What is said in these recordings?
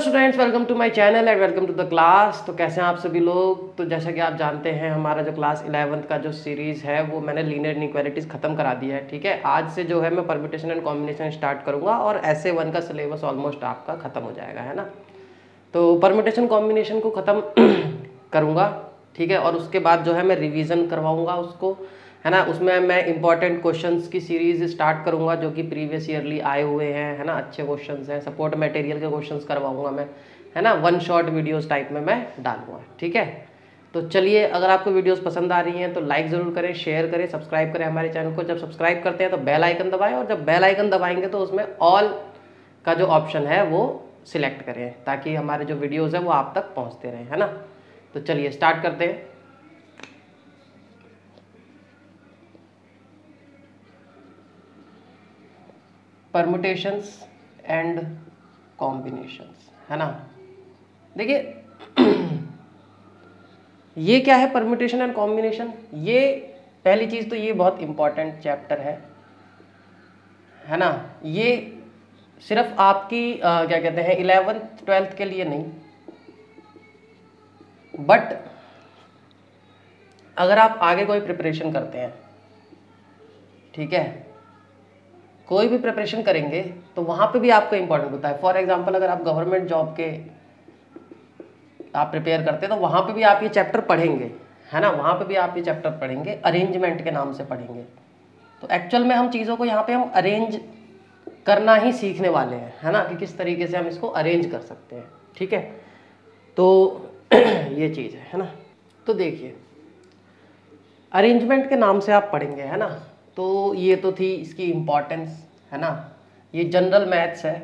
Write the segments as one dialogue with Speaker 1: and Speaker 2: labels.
Speaker 1: Students, welcome to my channel and welcome to the class. तो कैसे हैं आप सभी लोग। तो जैसा कि आप जानते हैं हमारा जो क्लास 11th का जो सीरीज़ है वो मैंने लीनियर इनइक्वालिटीज़ ख़त्म करा दिया है। ठीक है, आज से जो है मैं परम्यूटेशन एंड कॉम्बिनेशन स्टार्ट करूँगा और ऐसे 1 का सिलेबस ऑलमोस्ट आपका ख़त्म हो जाएगा, है ना। तो परम्यूटेशन कॉम्बिनेशन को ख़त्म करूँगा, ठीक है, और उसके बाद जो है मैं रिवीजन करवाऊँगा उसको, है ना। उसमें मैं इंपॉर्टेंट क्वेश्चंस की सीरीज स्टार्ट करूंगा जो कि प्रीवियस ईयरली आए हुए हैं, है ना। अच्छे क्वेश्चंस हैं, सपोर्ट मटेरियल के क्वेश्चंस करवाऊंगा मैं, है ना। 1 शॉट वीडियोस टाइप में मैं डालूंगा, ठीक है। तो चलिए, अगर आपको वीडियोस पसंद आ रही हैं तो लाइक ज़रूर करें, शेयर करें, सब्सक्राइब करें हमारे चैनल को। जब सब्सक्राइब करते हैं तो बेल आइकन दबाएं, और जब बेल आइकन दबाएंगे तो उसमें ऑल का जो ऑप्शन है वो सिलेक्ट करें ताकि हमारे जो वीडियोज़ हैं वो आप तक पहुँचते रहें, है ना। तो चलिए स्टार्ट करते हैं। परमुटेशंस एंड कॉम्बिनेशंस, है ना। देखिए ये क्या है परमुटेशन एंड कॉम्बिनेशन। ये पहली चीज़ तो ये बहुत इंपॉर्टेंट चैप्टर है ना। ये सिर्फ आपकी क्या कहते हैं 11th 12th के लिए नहीं, बट अगर आप आगे कोई प्रिपरेशन करते हैं, ठीक है, कोई भी प्रिपरेशन करेंगे तो वहाँ पे भी आपको इंपॉर्टेंट होता है। फॉर एग्जांपल अगर आप गवर्नमेंट जॉब के आप प्रिपेयर करते हैं तो वहाँ पे भी आप ये चैप्टर पढ़ेंगे, है ना। वहाँ पे भी आप ये चैप्टर पढ़ेंगे, अरेंजमेंट के नाम से पढ़ेंगे। तो एक्चुअल में हम चीज़ों को यहाँ पे हम अरेंज करना ही सीखने वाले हैं, है ना, कि किस तरीके से हम इसको अरेंज कर सकते हैं, ठीक है। तो ये चीज़ है ना। तो देखिए अरेंजमेंट के नाम से आप पढ़ेंगे, है ना। तो ये तो थी इसकी इम्पॉर्टेंस, है ना। ये जनरल मैथ्स है,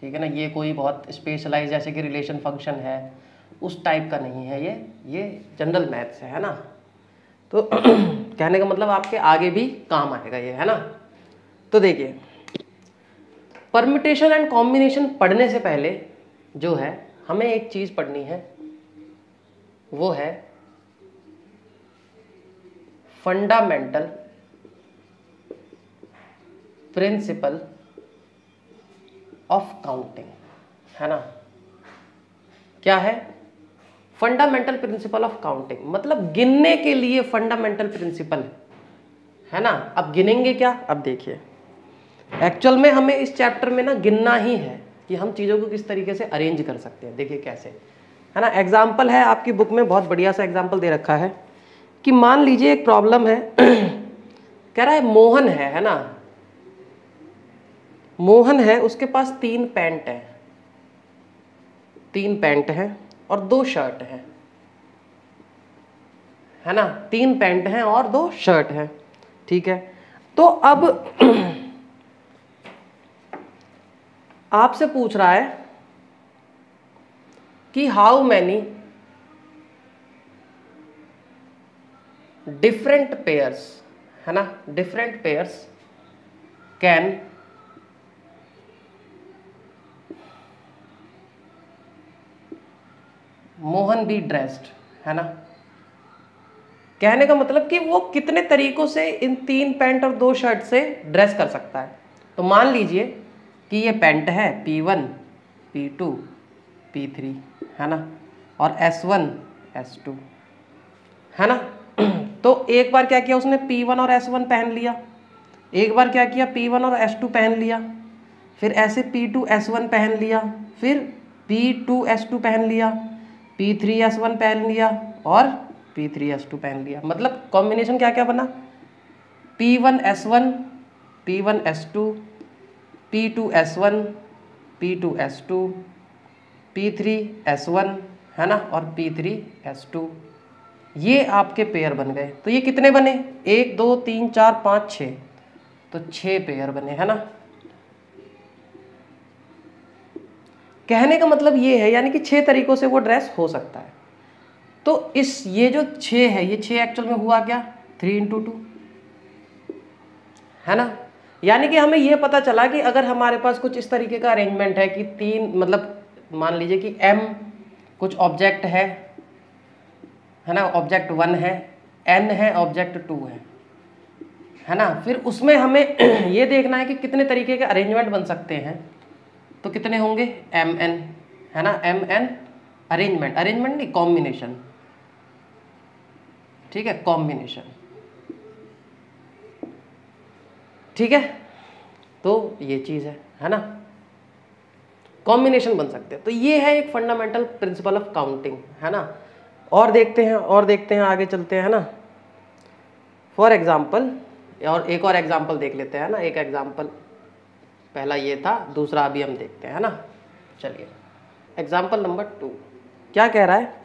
Speaker 1: ठीक है ना। ये कोई बहुत स्पेशलाइज जैसे कि रिलेशन फंक्शन है उस टाइप का नहीं है, ये जनरल मैथ्स है ना। तो कहने का मतलब आपके आगे भी काम आएगा ये, है ना। तो देखिए परम्यूटेशन एंड कॉम्बिनेशन पढ़ने से पहले जो है हमें एक चीज़ पढ़नी है, वो है फंडामेंटल प्रिंसिपल ऑफ काउंटिंग, है ना। क्या है फंडामेंटल प्रिंसिपल ऑफ काउंटिंग, मतलब गिनने के लिए फंडामेंटल प्रिंसिपल, है ना। अब गिनेंगे क्या, अब देखिए एक्चुअल में हमें इस चैप्टर में ना गिनना ही है कि हम चीज़ों को किस तरीके से अरेंज कर सकते हैं। देखिए कैसे, है ना। एग्जाम्पल है आपकी बुक में, बहुत बढ़िया सा एग्जाम्पल दे रखा है कि मान लीजिए एक प्रॉब्लम है कह रहा है मोहन है ना। मोहन है, उसके पास 3 पैंट हैं, 3 पैंट हैं और 2 शर्ट हैं, है ना। 3 पैंट हैं और 2 शर्ट हैं, ठीक है। तो अब आपसे पूछ रहा है कि हाउ मैनी डिफरेंट पेयर्स, है ना, different pairs can Mohan be dressed, है ना। कहने का मतलब कि वो कितने तरीकों से इन 3 पैंट और 2 शर्ट से ड्रेस कर सकता है। तो मान लीजिए कि ये पैंट है P1 P2 P3, है ना, और S1 S2, है ना। तो एक बार क्या किया उसने P1 और S1 पहन लिया, एक बार क्या किया P1 और S2 पहन लिया, फिर ऐसे P2 S1 पहन लिया, फिर P2 S2 पहन लिया, P3 S1 पहन लिया और P3 S2 पहन लिया। मतलब कॉम्बिनेशन क्या क्या बना, P1 S1 P1 S2 P2 S1 P2 S2 P3 S1, है ना, और P3 S2। ये आपके पेयर बन गए। तो ये कितने बने, 1 2 3 4 5 6, तो 6 पेयर बने, है ना। कहने का मतलब ये है यानी कि 6 तरीकों से वो ड्रेस हो सकता है। तो इस ये जो 6 है, ये 6 एक्चुअल में हुआ क्या 3 × 2, है ना। यानी कि हमें ये पता चला कि अगर हमारे पास कुछ इस तरीके का अरेंजमेंट है कि 3, मतलब मान लीजिए कि M कुछ ऑब्जेक्ट है ना, ऑब्जेक्ट 1 है, N है, ऑब्जेक्ट 2 है ना। फिर उसमें हमें ये देखना है कि कितने तरीके के अरेंजमेंट बन सकते हैं। तो कितने होंगे MN, है ना, MN अरेंजमेंट, अरेंजमेंट नहीं कॉम्बिनेशन, ठीक है, कॉम्बिनेशन, ठीक है। तो ये चीज़ है ना, कॉम्बिनेशन बन सकते हैं। तो ये है एक फंडामेंटल प्रिंसिपल ऑफ काउंटिंग, है ना। और देखते हैं आगे चलते हैं ना। फॉर एग्जाम्पल, और एक और एग्जाम्पल देख लेते हैं ना, एक एग्जाम्पल पहला ये था, दूसरा अभी हम देखते हैं, है ना। चलिए एग्जाम्पल नंबर 2 क्या कह रहा है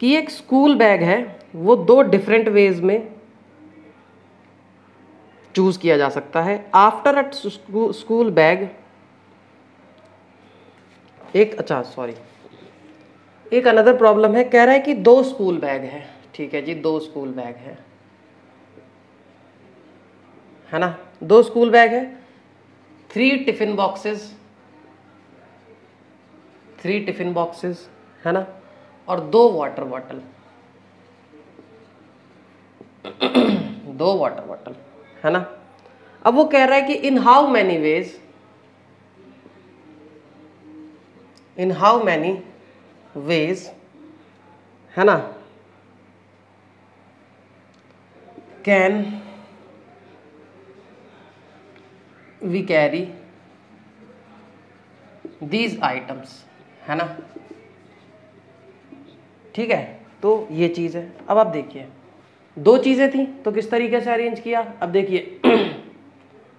Speaker 1: कि एक स्कूल बैग है, वो 2 डिफरेंट वेज में चूज किया जा सकता है। आफ्टर अ स्कूल बैग, एक अनदर प्रॉब्लम है, कह रहा है कि 2 स्कूल बैग है, ठीक है जी, 2 स्कूल बैग है ना, 2 स्कूल बैग है, 3 टिफिन बॉक्सेस, है ना, और 2 वाटर बॉटल 2 वाटर बॉटल, है ना। अब वो कह रहा है कि इन हाउ मैनी वेज, है ना, can we carry these items, है ना, ठीक है। तो ये चीज़ है। अब आप देखिए 2 चीज़ें थी तो किस तरीके से अरेंज किया। अब देखिए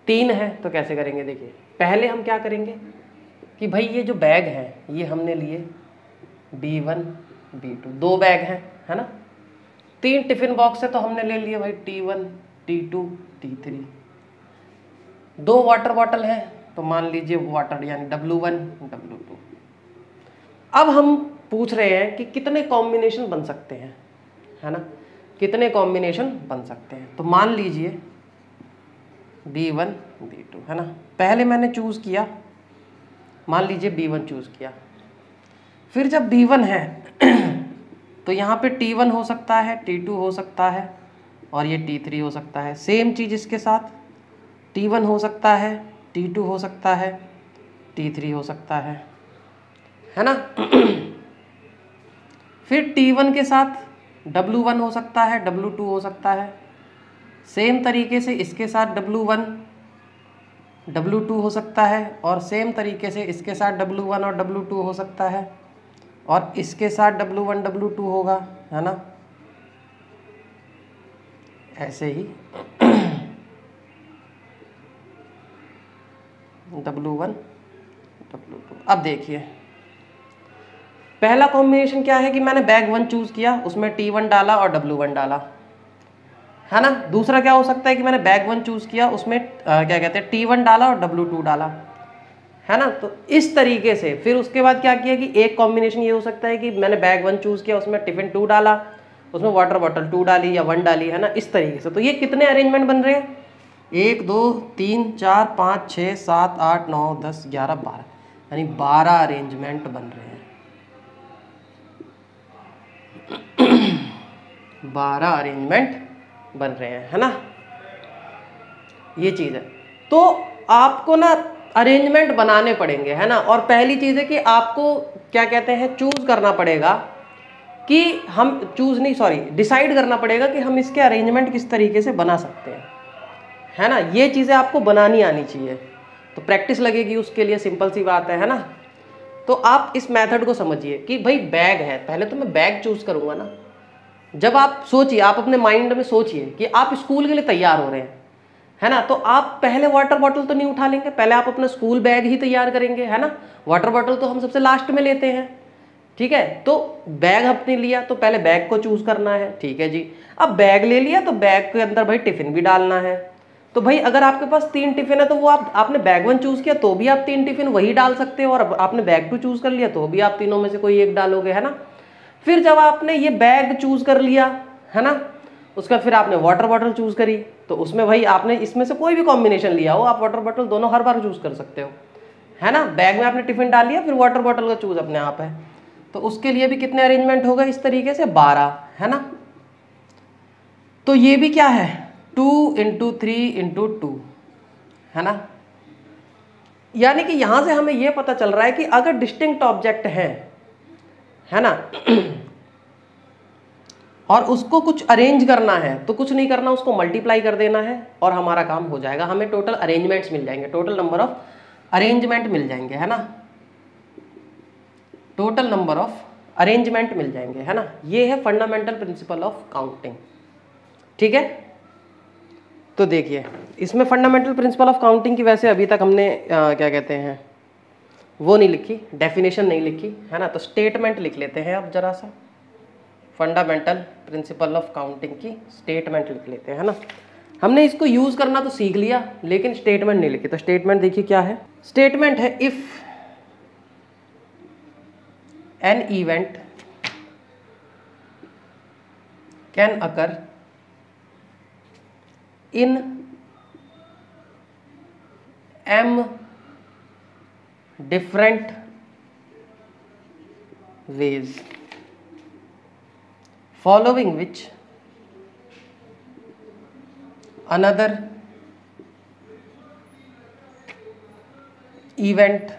Speaker 1: 3 है तो कैसे करेंगे, देखिए पहले हम क्या करेंगे कि भाई ये जो बैग है ये हमने लिए B1 B2, 2 बैग हैं, है ना। 3 टिफिन बॉक्स है तो हमने ले लिए भाई T1 T2 T3। 2 water bottle है तो मान लीजिए वाटर यानी W1 W2। अब हम पूछ रहे हैं कि कितने कॉम्बिनेशन बन सकते हैं, है ना, कितने कॉम्बिनेशन बन सकते हैं। तो मान लीजिए B1 B2, है ना। पहले मैंने चूज़ किया, मान लीजिए B1 चूज़ किया, फिर जब B1 है तो यहाँ पे T1 हो सकता है, T2 हो सकता है और ये T3 हो सकता है। सेम चीज़ इसके साथ T1 हो सकता है, T2 हो सकता है, T3 हो सकता है ना। फिर T1 के साथ W1 हो सकता है, W2 हो सकता है। सेम तरीके से इसके साथ W1 W2 हो सकता है और सेम तरीके से इसके साथ W1 और W2 हो सकता है और इसके साथ W1 W2 होगा, है ना, ऐसे ही W1 W2। अब देखिए पहला कॉम्बिनेशन क्या है कि मैंने बैग 1 चूज़ किया, उसमें T1 डाला और W1 डाला, है ना। दूसरा क्या हो सकता है कि मैंने बैग 1 चूज़ किया, उसमें क्या कहते हैं T1 डाला और W2 डाला, है ना। तो इस तरीके से फिर उसके बाद क्या किया कि एक कॉम्बिनेशन ये हो सकता है कि मैंने बैग 1 चूज़ किया, उसमें टिफिन 2 डाला, उसमें वाटर बॉटल 2 डाली या 1 डाली, है ना, इस तरीके से। तो ये कितने अरेंजमेंट बन रहे हैं, 1 2 3 4 5 6 7 8 9 10 11 12, यानी 12 अरेंजमेंट बन रहे हैं। 12 अरेंजमेंट बन रहे हैं, है ना, ये चीज़ है। तो आपको ना अरेंजमेंट बनाने पड़ेंगे, है ना। और पहली चीज़ है कि आपको क्या कहते हैं चूज करना पड़ेगा कि हम डिसाइड करना पड़ेगा कि हम इसके अरेंजमेंट किस तरीके से बना सकते हैं, है ना। ये चीज़ें आपको बनानी आनी चाहिए, तो प्रैक्टिस लगेगी उसके लिए, सिंपल सी बात है ना। तो आप इस मेथड को समझिए कि भाई बैग है, पहले तो मैं बैग चूज करूंगा ना। जब आप सोचिए, आप अपने माइंड में सोचिए कि आप स्कूल के लिए तैयार हो रहे हैं, है ना, तो आप पहले वाटर बॉटल तो नहीं उठा लेंगे, पहले आप अपना स्कूल बैग ही तैयार करेंगे, है ना। वाटर बॉटल तो हम सबसे लास्ट में लेते हैं, ठीक है। तो बैग आपने लिया तो पहले बैग को चूज करना है, ठीक है जी। अब बैग ले लिया तो बैग के अंदर भाई टिफिन भी डालना है। तो भाई अगर आपके पास 3 टिफिन है तो वो आपने बैग 1 चूज किया तो भी आप 3 टिफिन वही डाल सकते हो, और आपने बैग 2 चूज कर लिया तो भी आप तीनों में से कोई एक डालोगे, है ना। फिर जब आपने ये बैग चूज कर लिया, है ना, उसका फिर आपने वाटर बॉटल चूज करी, तो उसमें भाई आपने इसमें से कोई भी कॉम्बिनेशन लिया हो, आप वाटर बॉटल दोनों हर बार चूज कर सकते हो, है ना। बैग में आपने टिफिन डाल लिया, फिर वाटर बॉटल का चूज अपने आप है। तो उसके लिए भी कितने अरेंजमेंट होगा इस तरीके से, 12, है ना। तो ये भी क्या है 2 × 3 × 2, है ना। यानी कि यहां से हमें यह पता चल रहा है कि अगर डिस्टिंक्ट ऑब्जेक्ट है ना, और उसको कुछ अरेंज करना है तो कुछ नहीं करना, उसको मल्टीप्लाई कर देना है और हमारा काम हो जाएगा, हमें टोटल अरेंजमेंट्स मिल जाएंगे, टोटल नंबर ऑफ अरेंजमेंट मिल जाएंगे, है ना, टोटल नंबर ऑफ अरेंजमेंट मिल जाएंगे, है ना। ये है फंडामेंटल प्रिंसिपल ऑफ काउंटिंग, ठीक है। तो देखिए इसमें फंडामेंटल प्रिंसिपल ऑफ काउंटिंग की वैसे अभी तक हमने क्या कहते हैं वो नहीं लिखी, डेफिनेशन नहीं लिखी, है ना। तो स्टेटमेंट लिख लेते हैं अब जरा सा, फंडामेंटल प्रिंसिपल ऑफ काउंटिंग की स्टेटमेंट लिख लेते हैं, है ना। हमने इसको यूज करना तो सीख लिया लेकिन स्टेटमेंट नहीं लिखी, तो स्टेटमेंट देखिए क्या है। स्टेटमेंट है if an event can occur in m different ways following which another event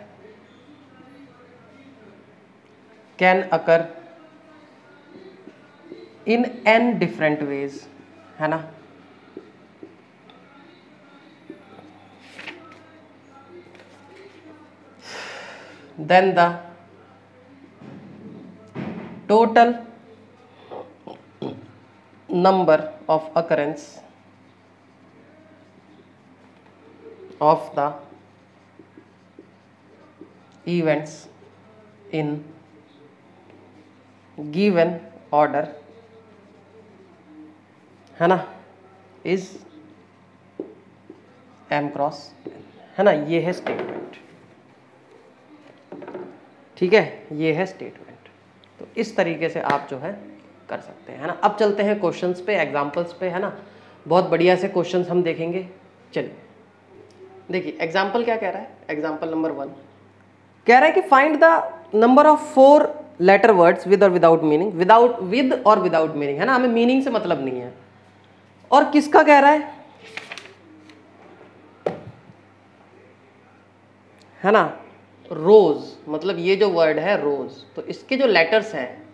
Speaker 1: can occur in n different ways, है ना। Then the total number of occurrence of the events in given order, है ना, is m cross, है ना। ये है statement, ठीक है, ये है स्टेटमेंट। तो इस तरीके से आप जो है कर सकते हैं, है ना। अब चलते हैं क्वेश्चंस पे, एग्जांपल्स पे, है ना। बहुत बढ़िया से क्वेश्चंस हम देखेंगे। चलिए देखिए एग्जांपल क्या कह रहा है। एग्जांपल नंबर 1 कह रहा है कि find the number of 4 letter words with और विदाउट मीनिंग, विद और विदाउट मीनिंग, है ना, हमें मीनिंग से मतलब नहीं है। और किसका कह रहा है ना, रोज, मतलब ये जो वर्ड है रोज, तो इसके जो लेटर्स हैं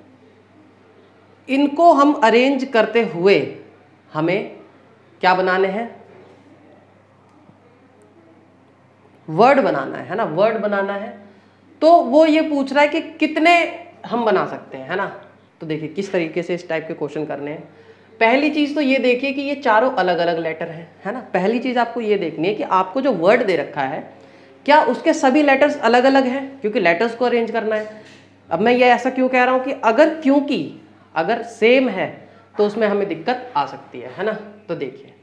Speaker 1: इनको हम अरेंज करते हुए हमें क्या बनाने हैं, वर्ड बनाना है ना, वर्ड बनाना है। तो वो ये पूछ रहा है कि कितने हम बना सकते हैं, है ना। तो देखिए किस तरीके से इस टाइप के क्वेश्चन करने हैं। पहली चीज तो ये देखिए कि ये चारों अलग अलग लेटर हैं, है ना। पहली चीज आपको ये देखनी है कि आपको जो वर्ड दे रखा है क्या उसके सभी लेटर्स अलग अलग हैं, क्योंकि लेटर्स को अरेंज करना है। अब मैं ये ऐसा क्यों कह रहा हूं कि क्योंकि अगर सेम है तो उसमें हमें दिक्कत आ सकती है ना। तो देखिए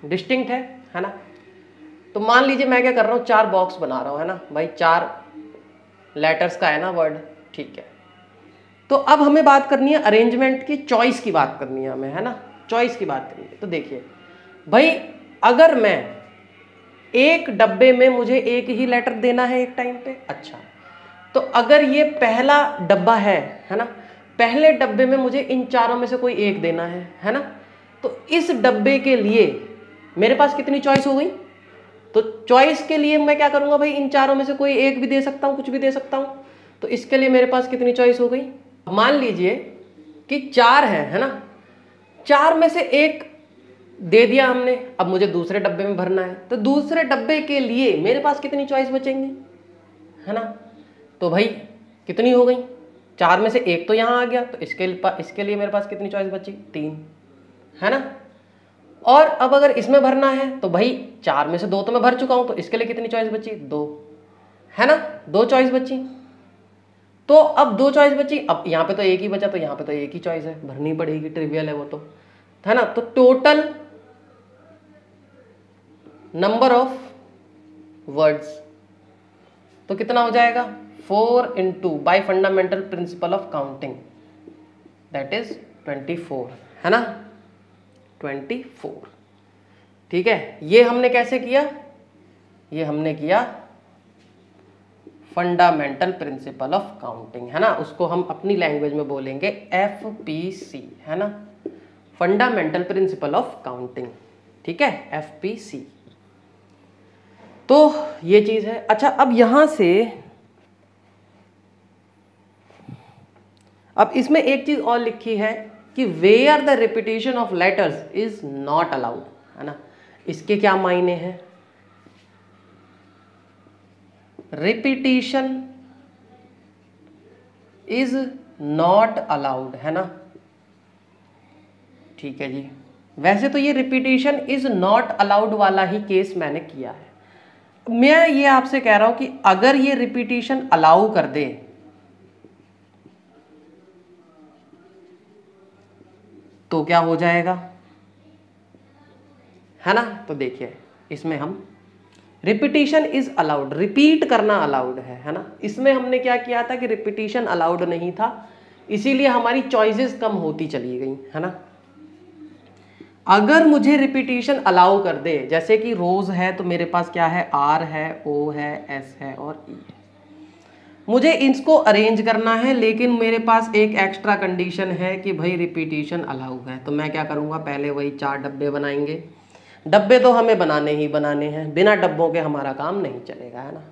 Speaker 1: डिस्टिंक्ट है ना। तो मान लीजिए मैं क्या कर रहा हूं, 4 बॉक्स बना रहा हूं, है ना भाई, 4 लेटर्स का है ना वर्ड, ठीक है। तो अब हमें बात करनी है अरेंजमेंट की, चॉइस की बात करनी है हमें, है ना, चॉइस की बात करनी है। तो देखिए भाई अगर मैं एक डब्बे में मुझे एक ही लेटर देना है एक टाइम पे, अच्छा, तो अगर ये पहला डब्बा है ना, पहले डब्बे में मुझे इन चारों में से कोई एक देना है ना। तो इस डब्बे के लिए मेरे पास कितनी चॉइस हो गई, तो चॉइस के लिए मैं क्या करूंगा भाई, इन चारों में से कोई एक भी दे सकता हूं, कुछ भी दे सकता हूं। तो इसके लिए मेरे पास कितनी चॉइस हो गई, मान लीजिए कि 4 है ना, 4 में से एक दे दिया हमने, अब मुझे दूसरे डब्बे में भरना है, तो दूसरे डब्बे के लिए मेरे पास कितनी चॉइस बचेंगी, है ना। तो भाई कितनी हो गई, 4 में से एक तो यहाँ आ गया, तो इसके लिए मेरे पास कितनी चॉइस बची, 3, है ना। और अब अगर इसमें भरना है तो भाई 4 में से 2 तो मैं भर चुका हूं, तो इसके लिए कितनी चॉइस बची, 2, है ना, 2 चॉइस बची। तो अब 2 चॉइस बची, अब यहाँ पे तो एक ही बचा, तो यहाँ पे तो एक ही चॉइस है, भरनी पड़ेगी, ट्रिवियल है वो तो, है ना। तो टोटल नंबर ऑफ वर्ड्स तो कितना हो जाएगा, 4 into by fundamental principle of counting that is 24, है ना, 24, ठीक है। ये हमने कैसे किया, ये हमने किया फंडामेंटल प्रिंसिपल ऑफ काउंटिंग, है ना, उसको हम अपनी लैंग्वेज में बोलेंगे FPC, है ना, फंडामेंटल प्रिंसिपल ऑफ काउंटिंग, ठीक है, FPC। तो ये चीज है। अच्छा, अब यहां से अब इसमें एक चीज और लिखी है कि where the repetition of letters is not allowed, है ना। इसके क्या मायने हैं? रिपीटिशन इज नॉट अलाउड, है ना। ठीक है जी। वैसे तो ये रिपीटिशन इज नॉट अलाउड वाला ही केस मैंने किया है। मैं ये आपसे कह रहा हूं कि अगर ये रिपीटिशन अलाउ कर दे तो क्या हो जाएगा, है ना। तो देखिए इसमें हम रिपीटिशन इज अलाउड, रिपीट करना अलाउड है ना। इसमें हमने क्या किया था कि रिपीटिशन अलाउड नहीं था, इसीलिए हमारी चॉइसेस कम होती चली गई, है ना। अगर मुझे रिपीटिशन अलाउ कर दे, जैसे कि रोज है तो मेरे पास क्या है, आर है, ओ है, एस है और ई है। मुझे इसको अरेंज करना है, लेकिन मेरे पास एक एक्स्ट्रा कंडीशन है कि भाई रिपीटिशन अलाउ है। तो मैं क्या करूँगा, पहले वही 4 डब्बे बनाएंगे। डब्बे तो हमें बनाने ही बनाने हैं, बिना डब्बों के हमारा काम नहीं चलेगा, है ना।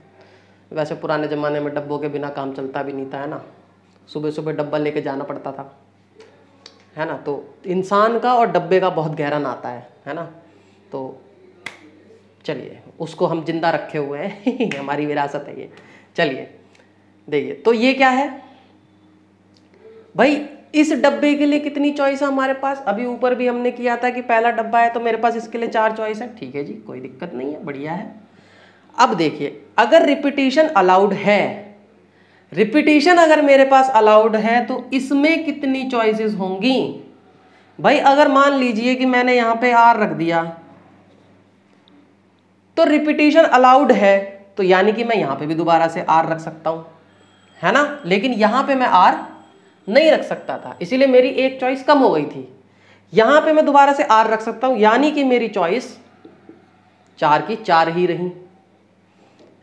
Speaker 1: वैसे पुराने ज़माने में डब्बों के बिना काम चलता भी नहीं था, है ना। सुबह सुबह डब्बा लेके जाना पड़ता था, है ना। तो इंसान का और डब्बे का बहुत गहरा नाता है ना। तो चलिए उसको हम जिंदा रखे हुए हैं हमारी विरासत है ये। चलिए देखिए, तो ये क्या है भाई, इस डब्बे के लिए कितनी चॉइस है हमारे पास। अभी ऊपर भी हमने किया था कि पहला डब्बा है तो मेरे पास इसके लिए 4 चॉइस है। ठीक है जी, कोई दिक्कत नहीं है, बढ़िया है। अब देखिए, अगर रिपीटिशन अलाउड है, रिपीटिशन अगर मेरे पास अलाउड है तो इसमें कितनी चॉइसेस होंगी भाई। अगर मान लीजिए कि मैंने यहां पे आर रख दिया तो रिपीटिशन अलाउड है, तो यानी कि मैं यहां पे भी दोबारा से आर रख सकता हूं, है ना। लेकिन यहां पे मैं आर नहीं रख सकता था, इसीलिए मेरी एक चॉइस कम हो गई थी। यहां पे मैं दोबारा से आर रख सकता हूं, यानी कि मेरी चॉइस 4 की 4 ही रही,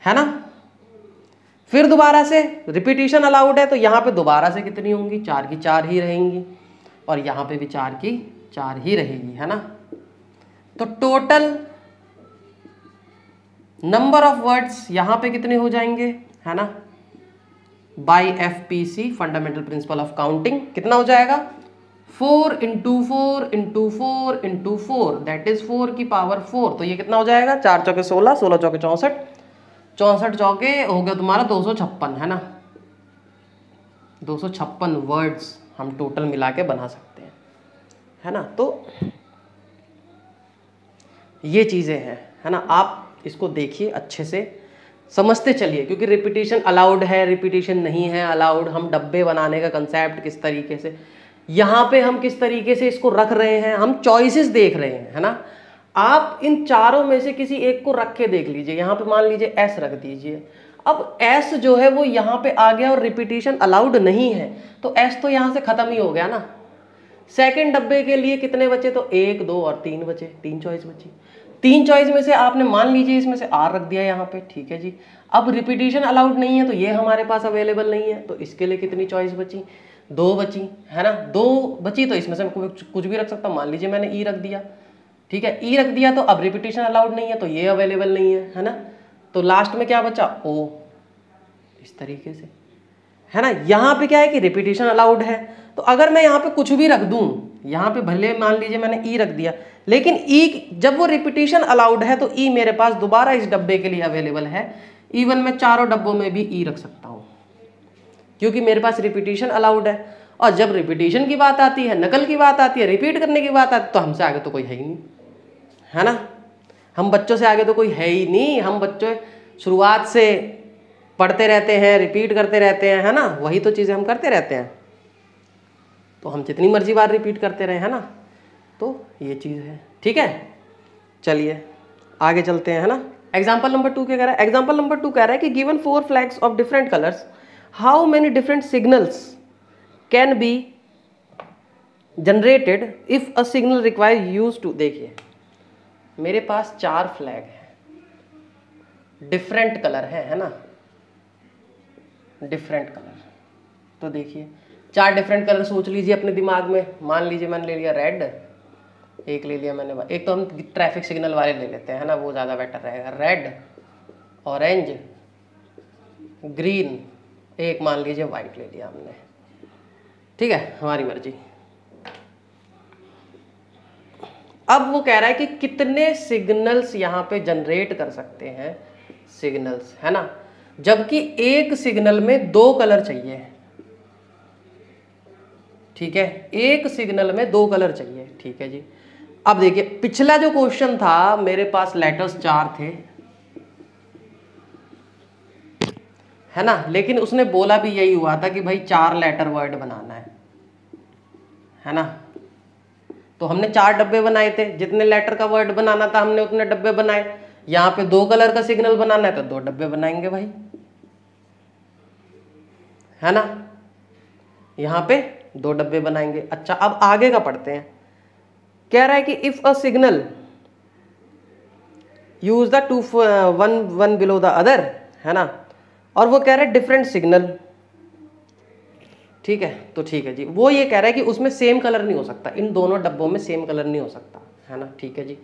Speaker 1: है ना। फिर दोबारा से रिपीटिशन अलाउड है तो यहां पे दोबारा से कितनी होंगी, 4 की 4 ही रहेंगी, और यहां पे भी 4 की 4 ही रहेगी, है ना। तो टोटल नंबर ऑफ वर्ड्स यहां पे कितने हो जाएंगे, है ना। By FPC fundamental principle of counting कितना हो जाएगा, 4 × 4 × 4 × 4 दैट इज 4 की पावर 4। तो ये कितना हो जाएगा, 4 चौके 16, 16 चौके 64, 64 चौके हो गया तुम्हारा 256, है ना। 256 वर्ड्स हम टोटल मिला के बना सकते हैं, है ना। तो ये चीज़ें हैं, है ना। आप इसको देखिए अच्छे से, समझते चलिए, क्योंकि रिपीटिशन अलाउड है, रिपीटिशन नहीं है अलाउड, हम डब्बे बनाने का कंसेप्ट किस तरीके से, यहाँ पे हम किस तरीके से इसको रख रहे हैं, हम चॉइसेस देख रहे हैं, है ना। आप इन चारों में से किसी एक को रख के देख लीजिए। यहाँ पे मान लीजिए एस रख दीजिए। अब एस जो है वो यहाँ पे आ गया और रिपीटिशन अलाउड नहीं है, तो एस तो यहाँ से खत्म ही हो गया ना। सेकंड डब्बे के लिए कितने बचे, तो 1, 2 और 3 बचे, 3 चॉइस बची। 3 चॉइस में से आपने मान लीजिए इसमें से आर रख दिया यहाँ पे, ठीक है जी। अब रिपीटिशन अलाउड नहीं है तो ये हमारे पास अवेलेबल नहीं है, तो इसके लिए कितनी चॉइस बची, 2 बची, है ना। 2 बची तो इसमें से कुछ भी रख सकता हूँ। मान लीजिए मैंने ई रख दिया, ठीक है, ई रख दिया तो अब रिपीटिशन अलाउड नहीं है तो ये अवेलेबल नहीं है ना। तो लास्ट में क्या बचा, ओ, इस तरीके से, है ना। यहाँ पे क्या है कि रिपीटिशन अलाउड है, तो अगर मैं यहाँ पे कुछ भी रख दूं, यहाँ पे भले मान लीजिए मैंने ई रख दिया, लेकिन ई जब वो रिपीटिशन अलाउड है तो ई मेरे पास दोबारा इस डब्बे के लिए अवेलेबल है। इवन मैं चारों डब्बों में भी ई रख सकता हूँ, क्योंकि मेरे पास रिपीटिशन अलाउड है। और जब रिपीटिशन की बात आती है, नकल की बात आती है, रिपीट करने की बात आती है, तो हमसे आगे तो कोई है ही नहीं, है ना। हम बच्चों से आगे तो कोई है ही नहीं। हम बच्चों शुरुआत से पढ़ते रहते हैं, रिपीट करते रहते हैं, है ना। वही तो चीज़ें हम करते रहते हैं, तो हम जितनी मर्जी बार रिपीट करते रहे, है ना। तो ये चीज़ है, ठीक है। चलिए आगे चलते हैं, है ना। एग्जाम्पल नंबर 2 क्या कह रहा है, एग्जाम्पल नंबर 2 कह रहा है कि given 4 flags of different colours, how many different signals can be generated if a signal require use two. देखिए मेरे पास 4 फ्लैग हैं, डिफरेंट कलर है ना, डिफरेंट कलर। तो देखिए 4 डिफरेंट कलर सोच लीजिए अपने दिमाग में। मान लीजिए मैंने ले लिया रेड, एक ले लिया मैंने, एक तो हम ट्रैफिक सिग्नल वाले ले लेते हैं, है ना, वो ज़्यादा बेटर रहेगा। रेड, ऑरेंज, ग्रीन, एक मान लीजिए वाइट ले लिया हमने। ठीक है, हमारी मर्जी। अब वो कह रहा है कि कितने सिग्नल्स यहां पे जनरेट कर सकते हैं, सिग्नल्स, है ना, जबकि एक सिग्नल में 2 कलर चाहिए। ठीक है, एक सिग्नल में 2 कलर चाहिए। ठीक है जी। अब देखिए पिछला जो क्वेश्चन था मेरे पास लेटर्स 4 थे, है ना, लेकिन उसने बोला भी यही हुआ था कि भाई 4 लेटर वर्ड बनाना है ना। तो हमने 4 डब्बे बनाए थे, जितने लेटर का वर्ड बनाना था हमने उतने डब्बे बनाए। यहां पे 2 कलर का सिग्नल बनाना है तो 2 डब्बे बनाएंगे भाई, है ना, यहां पे 2 डब्बे बनाएंगे। अच्छा, अब आगे का पढ़ते हैं। कह रहा है कि if a signal use the 2 1 below the other, है ना, और वो कह रहा है डिफरेंट सिग्नल। ठीक है, तो ठीक है जी, वो ये कह रहा है कि उसमें सेम कलर नहीं हो सकता, इन दोनों डब्बों में सेम कलर नहीं हो सकता, है ना। ठीक है जी,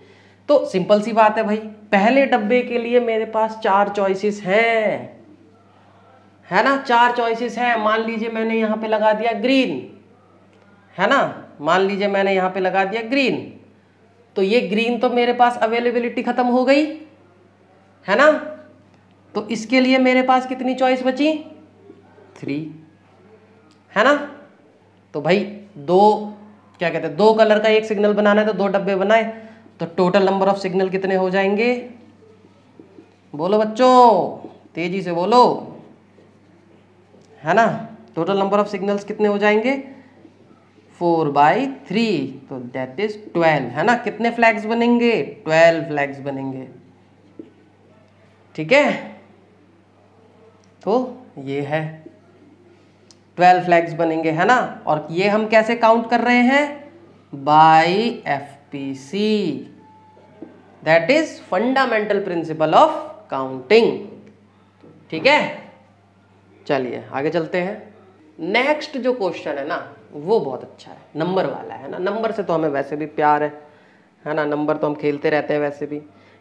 Speaker 1: तो सिंपल सी बात है भाई, पहले डब्बे के लिए मेरे पास 4 चॉइसेस हैं, है ना, 4 चॉइसेस हैं। मान लीजिए मैंने यहां पे लगा दिया ग्रीन, है ना, मान लीजिए मैंने यहां पे लगा दिया ग्रीन, तो ये ग्रीन तो मेरे पास अवेलेबिलिटी खत्म हो गई, है ना। तो इसके लिए मेरे पास कितनी चॉइस बची, 3, है ना। तो भाई 2 क्या कहते हैं, 2 कलर का एक सिग्नल बनाना है तो 2 डब्बे बनाए, तो टोटल नंबर ऑफ सिग्नल कितने हो जाएंगे, बोलो बच्चों, तेजी से बोलो, है ना। टोटल नंबर ऑफ सिग्नल्स कितने हो जाएंगे, 4/3, तो दैट इज 12, है ना। कितने फ्लैग्स बनेंगे, 12 फ्लैग्स बनेंगे। ठीक है, तो ये है 12 फ्लैग्स बनेंगे, है ना। और ये हम कैसे काउंट कर रहे हैं, by FPC, that is fundamental principle of counting. ठीक है, चलिए आगे चलते हैं। नेक्स्ट जो क्वेश्चन है ना वो बहुत अच्छा है, नंबर वाला है ना। नंबर से तो हमें वैसे भी प्यार है ना, नंबर तो हम खेलते रहते हैं वैसे भी।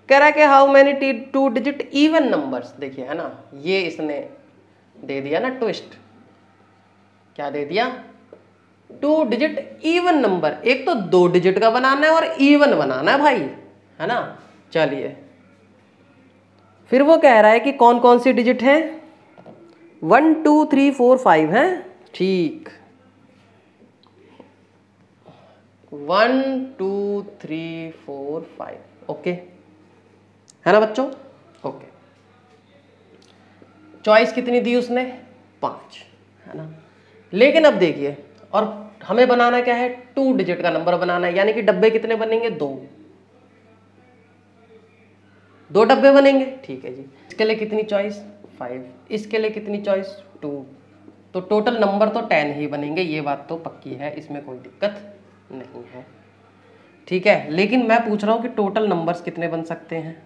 Speaker 1: कह रहा है कि how many 2 digit even numbers, देखिए, है ना, ये इसने दे दिया ना ट्विस्ट, क्या दे दिया, 2 डिजिट इवन नंबर। एक तो 2 डिजिट का बनाना है और इवन बनाना है भाई, है ना। चलिए, फिर वो कह रहा है कि कौन कौन सी डिजिट है, 1 2 3 4 5 है। ठीक, 1 2 3 4 5, ओके, है ना बच्चों, ओके। चॉइस कितनी दी उसने, 5, है ना। लेकिन अब देखिए, और हमें बनाना क्या है, 2 डिजिट का नंबर बनाना है, यानी कि डब्बे कितने बनेंगे, 2 डब्बे बनेंगे। ठीक है जी, इसके लिए कितनी चॉइस, 5, इसके लिए कितनी चॉइस, 2, तो टोटल नंबर तो 10 ही बनेंगे, ये बात तो पक्की है, इसमें कोई दिक्कत नहीं है। ठीक है, लेकिन मैं पूछ रहा हूं कि टोटल नंबर्स कितने बन सकते हैं,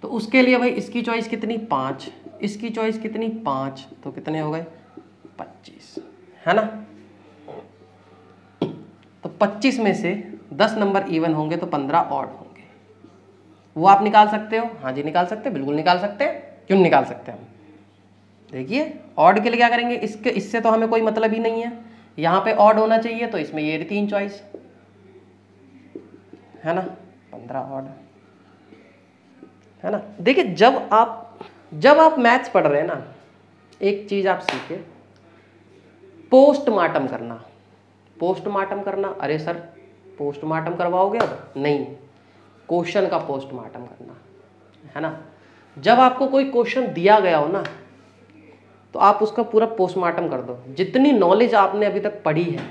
Speaker 1: तो उसके लिए भाई इसकी चॉइस कितनी, 5, इसकी चॉइस कितनी, 5, तो कितने हो गए, 25, है ना। तो 25 में से 10 नंबर इवन होंगे तो 15 ऑड होंगे, वो आप निकाल सकते हो, हाँ जी निकाल सकते हैं, बिल्कुल निकाल सकते हैं, क्यों नहीं निकाल सकते हम। देखिए ऑड के लिए क्या करेंगे, इससे तो हमें कोई मतलब ही नहीं है, यहाँ पे ऑड होना चाहिए, तो इसमें ये 3 चॉइस, है ना, 15 ऑड, है ना। देखिए जब आप मैथ्स पढ़ रहे हैं ना, एक चीज आप सीखे, पोस्टमार्टम करना। पोस्टमार्टम करना, अरे सर पोस्टमार्टम करवाओगे अब, नहीं, क्वेश्चन का पोस्टमार्टम करना, है ना। जब आपको कोई क्वेश्चन दिया गया हो ना, तो आप उसका पूरा पोस्टमार्टम कर दो, जितनी नॉलेज आपने अभी तक पढ़ी है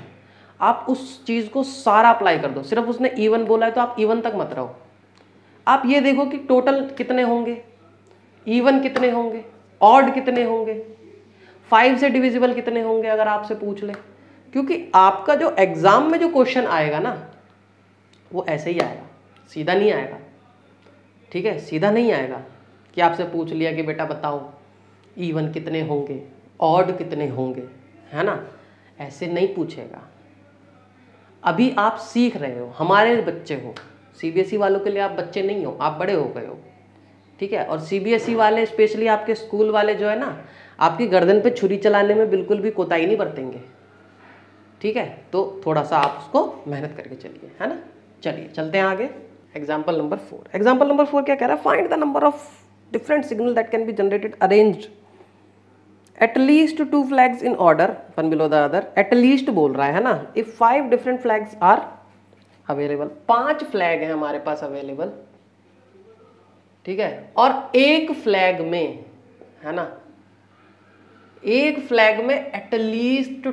Speaker 1: आप उस चीज को सारा अप्लाई कर दो। सिर्फ उसने इवन बोला है तो आप इवन तक मत रहो, आप ये देखो कि टोटल कितने होंगे, इवन कितने होंगे, ऑड कितने होंगे, 5 से डिविजिबल कितने होंगे, अगर आपसे पूछ ले। क्योंकि आपका जो एग्जाम में जो क्वेश्चन आएगा ना वो ऐसे ही आएगा, सीधा नहीं आएगा। ठीक है, सीधा नहीं आएगा कि आपसे पूछ लिया कि बेटा बताओ इवन कितने होंगे, ऑड कितने होंगे, है ना, ऐसे नहीं पूछेगा। अभी आप सीख रहे हो, हमारे बच्चे हो, सीबीएसई वालों के लिए आप बच्चे नहीं हो, आप बड़े हो गए हो। ठीक है। और CBSE वाले स्पेशली आपके स्कूल वाले जो है ना, आपकी गर्दन पे छुरी चलाने में बिल्कुल भी कोताही नहीं बरतेंगे, ठीक है। तो थोड़ा सा आप उसको मेहनत करके चलिए, है ना। चलिए चलते हैं आगे। Example number 4। एग्जाम्पल नंबर 4 क्या कह रहा है, find the number of different signal that can be generated arranged at least 2 flags in order one below the other। at least बोल रहा है ना, if 5 different flags are available, 5 flag हैं हमारे पास अवेलेबल, ठीक है। और एक फ्लैग में, है ना, एक फ्लैग में एटलीस्ट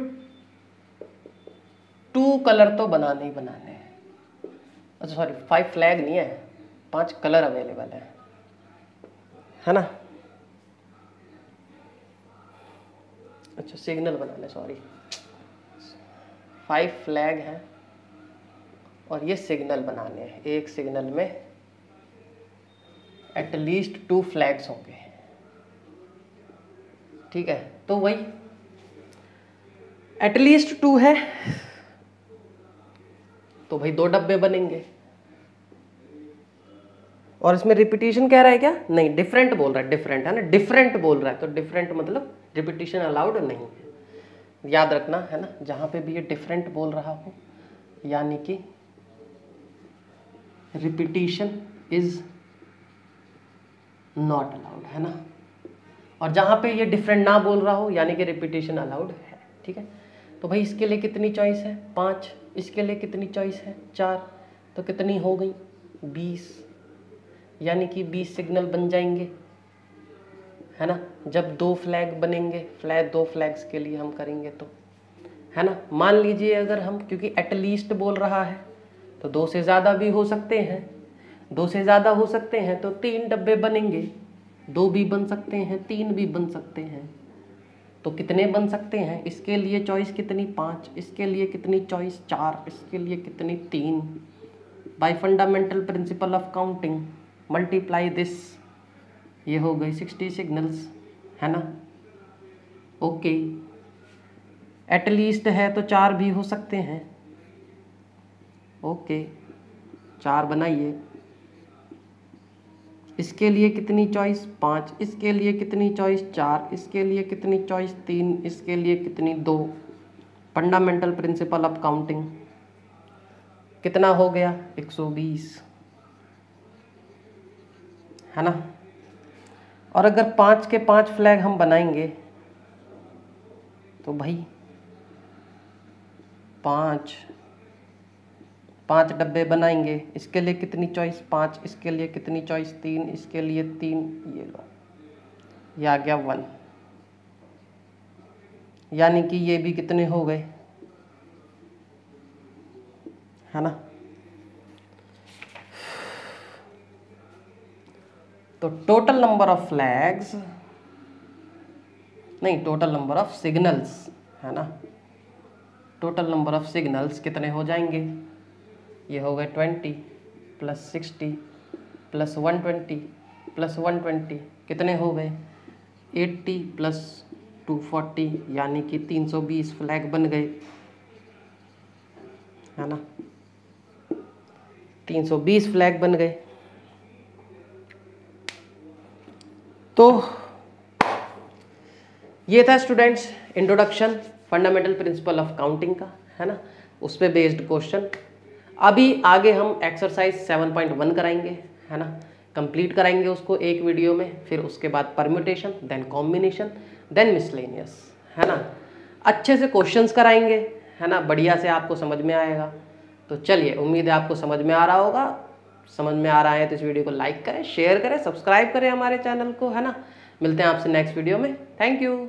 Speaker 1: 2 कलर तो बनाने ही बनाने हैं। अच्छा सॉरी, 5 फ्लैग नहीं है, 5 कलर अवेलेबल है ना। अच्छा सिग्नल बनाने, सॉरी, 5 फ्लैग हैं और ये सिग्नल बनाने हैं। एक सिग्नल में एटलीस्ट 2 फ्लैग्स होंगे, ठीक है। तो वही एटलीस्ट 2 है तो भाई 2 डब्बे बनेंगे। और इसमें रिपीटिशन कह रहा है क्या, नहीं, डिफरेंट बोल रहा है, डिफरेंट है ना, डिफरेंट बोल रहा है, तो डिफरेंट मतलब रिपीटिशन अलाउड नहीं है, याद रखना, है ना। जहां पे भी ये डिफरेंट बोल रहा हो यानी कि रिपीटिशन इज नॉट अलाउड, है ना। और जहां पे ये डिफरेंट ना बोल रहा हो यानी कि रिपीटिशन अलाउड है, ठीक है। तो भाई इसके लिए कितनी चॉइस है, 5, इसके लिए कितनी चॉइस है, 4, तो कितनी हो गई, 20, यानी कि 20 सिग्नल बन जाएंगे, है ना। जब 2 फ्लैग बनेंगे, 2 फ्लैग्स के लिए हम करेंगे तो, है ना। मान लीजिए अगर हम, क्योंकि एटलीस्ट बोल रहा है तो 2 से ज़्यादा भी हो सकते हैं, 2 से ज़्यादा हो सकते हैं तो 3 डब्बे बनेंगे, 2 भी बन सकते हैं, 3 भी बन सकते हैं, तो कितने बन सकते हैं। इसके लिए चॉइस कितनी, 5, इसके लिए कितनी चॉइस, 4, इसके लिए कितनी, 3। Bye fundamental principle of counting multiply this, ये हो गई 60 सिग्नल्स, है ना। ओके, एटलीस्ट है तो 4 भी हो सकते हैं, ओके, 4 बनाइए। इसके लिए कितनी चॉइस, 5, इसके लिए कितनी चॉइस, 4, इसके लिए कितनी चॉइस, 3, इसके लिए कितनी, 2। फंडामेंटल प्रिंसिपल ऑफ काउंटिंग कितना हो गया, 120, है ना। और अगर 5 के 5 फ्लैग हम बनाएंगे तो भाई 5 डब्बे बनाएंगे, इसके लिए कितनी चॉइस, 5, इसके लिए कितनी चॉइस, 3, इसके लिए 3, ये लो, ये आ गया 1, यानी कि ये भी कितने हो गए, है ना। तो टोटल नंबर ऑफ फ्लैग्स नहीं, टोटल नंबर ऑफ सिग्नल्स, है ना। टोटल नंबर ऑफ सिग्नल्स कितने हो जाएंगे, ये हो गए 20 + 60 + 120 + 120, कितने हो गए, 80 + 240, यानी कि 320 फ्लैग बन गए, है ना। 320 फ्लैग बन गए। तो ये था students introduction fundamental principle of counting का, है ना, उस पे बेस्ड क्वेश्चन। अभी आगे हम एक्सरसाइज 7.1 कराएंगे, है ना, कंप्लीट कराएंगे उसको एक वीडियो में, फिर उसके बाद permutation, then combination, then miscellaneous, है ना। अच्छे से क्वेश्चंस कराएंगे, है ना, बढ़िया से आपको समझ में आएगा। तो चलिए, उम्मीद है आपको समझ में आ रहा होगा। समझ में आ रहा है तो इस वीडियो को लाइक करें, शेयर करें, सब्सक्राइब करें हमारे चैनल को, है ना। मिलते हैं आपसे नेक्स्ट वीडियो में। Thank you.